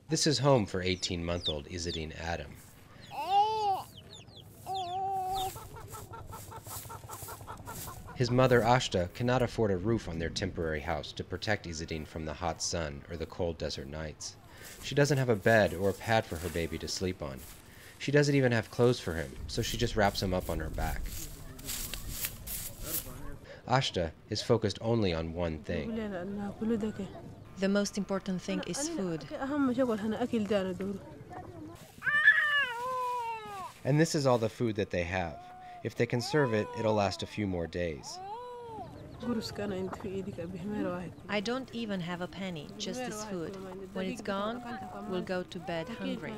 This is home for 18-month-old Izzedine Adam. His mother, Ashta, cannot afford a roof on their temporary house to protect Izzedine from the hot sun or the cold desert nights. She doesn't have a bed or a pad for her baby to sleep on. She doesn't even have clothes for him, so she just wraps him up on her back. Ashta is focused only on one thing. The most important thing is food. And this is all the food that they have. If they conserve it, it'll last a few more days. I don't even have a penny, just this food. When it's gone, we'll go to bed hungry.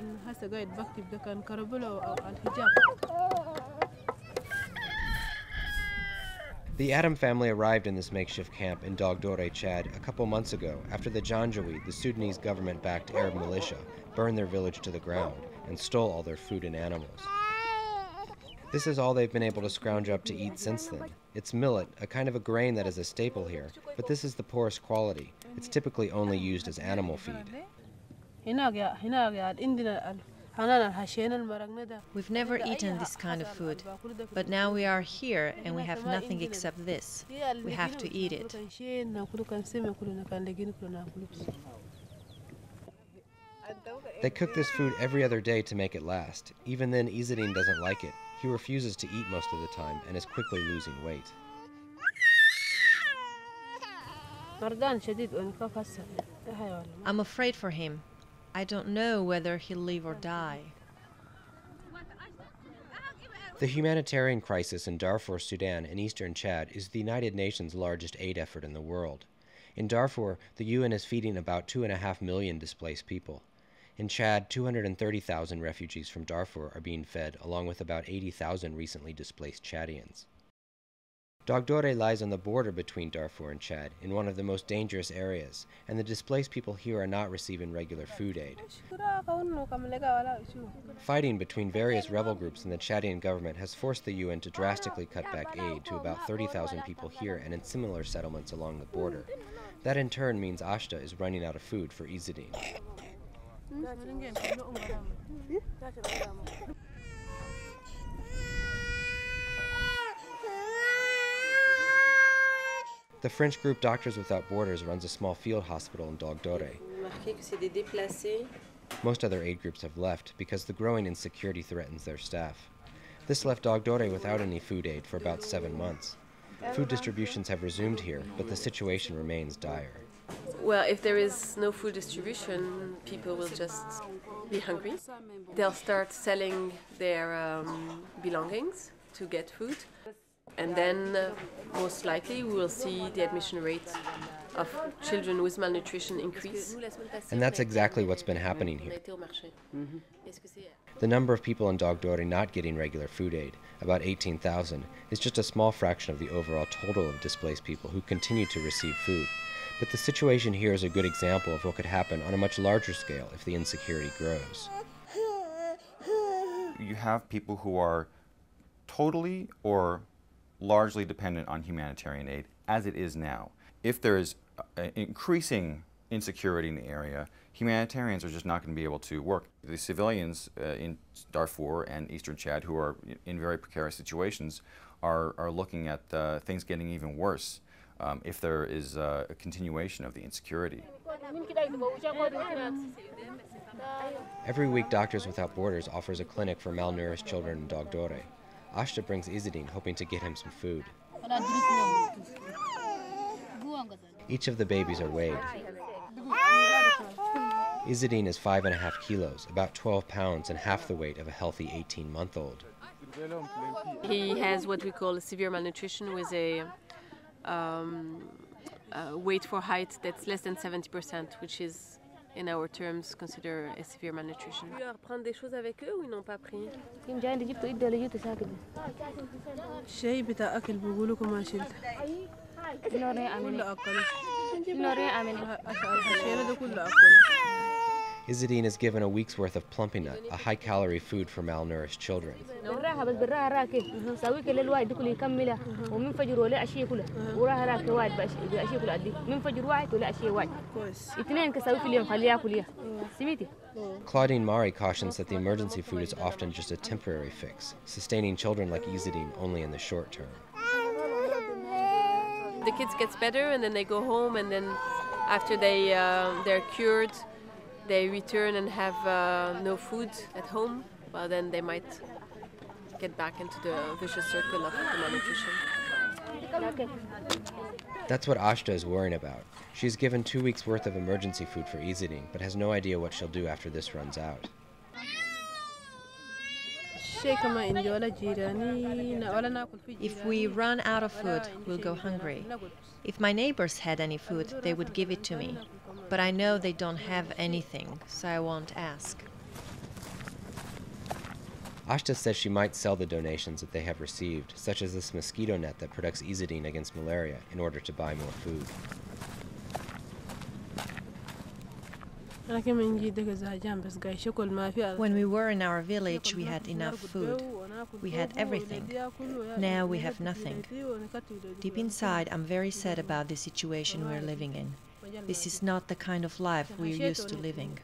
The Adam family arrived in this makeshift camp in Dagdore, Chad, a couple months ago after the Janjaweed, the Sudanese government-backed Arab militia, burned their village to the ground and stole all their food and animals. This is all they've been able to scrounge up to eat since then. It's millet, a kind of a grain that is a staple here, but this is the poorest quality. It's typically only used as animal feed. We've never eaten this kind of food, but now we are here and we have nothing except this. We have to eat it. They cook this food every other day to make it last. Even then, Izzedine doesn't like it. He refuses to eat most of the time and is quickly losing weight. I'm afraid for him. I don't know whether he'll live or die. The humanitarian crisis in Darfur, Sudan, and eastern Chad is the United Nations' largest aid effort in the world. In Darfur, the UN is feeding about 2.5 million displaced people. In Chad, 230,000 refugees from Darfur are being fed, along with about 80,000 recently displaced Chadians. Dagdore lies on the border between Darfur and Chad, in one of the most dangerous areas, and the displaced people here are not receiving regular food aid. Fighting between various rebel groups and the Chadian government has forced the UN to drastically cut back aid to about 30,000 people here and in similar settlements along the border. That in turn means Ashta is running out of food for Izzedine. The French group Doctors Without Borders runs a small field hospital in Dagdore. Most other aid groups have left because the growing insecurity threatens their staff. This left Dagdore without any food aid for about 7 months. Food distributions have resumed here, but the situation remains dire. Well, if there is no food distribution, people will just be hungry. They'll start selling their belongings to get food. And then, most likely, we will see the admission rate of children with malnutrition increase. And that's exactly what's been happening here. The number of people in Dagdore not getting regular food aid, about 18,000, is just a small fraction of the overall total of displaced people who continue to receive food. But the situation here is a good example of what could happen on a much larger scale if the insecurity grows. You have people who are totally or largely dependent on humanitarian aid, as it is now. If there is increasing insecurity in the area, humanitarians are just not going to be able to work. The civilians in Darfur and eastern Chad who are in very precarious situations are looking at things getting even worse if there is a continuation of the insecurity. Every week, Doctors Without Borders offers a clinic for malnourished children in Dagdore. Ashta brings Izzedine, hoping to get him some food. Each of the babies are weighed. Izzedine is 5.5 kilos, about 12 pounds, and half the weight of a healthy 18-month-old. He has what we call severe malnutrition with a weight for height that's less than 70%, which is, in our terms, considered a severe malnutrition. Izzedine is given a week's worth of plumpy nut, a high-calorie food for malnourished children. Claudine Mari cautions that the emergency food is often just a temporary fix, sustaining children like Izzedine only in the short term. The kids gets better and then they go home, and then after they're cured, they return and have no food at home. Well, then they might get back into the vicious circle of the malnutrition. That's what Ashta is worrying about. She's given 2 weeks' worth of emergency food for Izzedine, but has no idea what she'll do after this runs out. If we run out of food, we'll go hungry. If my neighbors had any food, they would give it to me. But I know they don't have anything, so I won't ask. Ashta says she might sell the donations that they have received, such as this mosquito net that protects Izzedine against malaria, in order to buy more food. When we were in our village, we had enough food. We had everything. Now we have nothing. Deep inside, I'm very sad about the situation we're living in. This is not the kind of life we're used to living.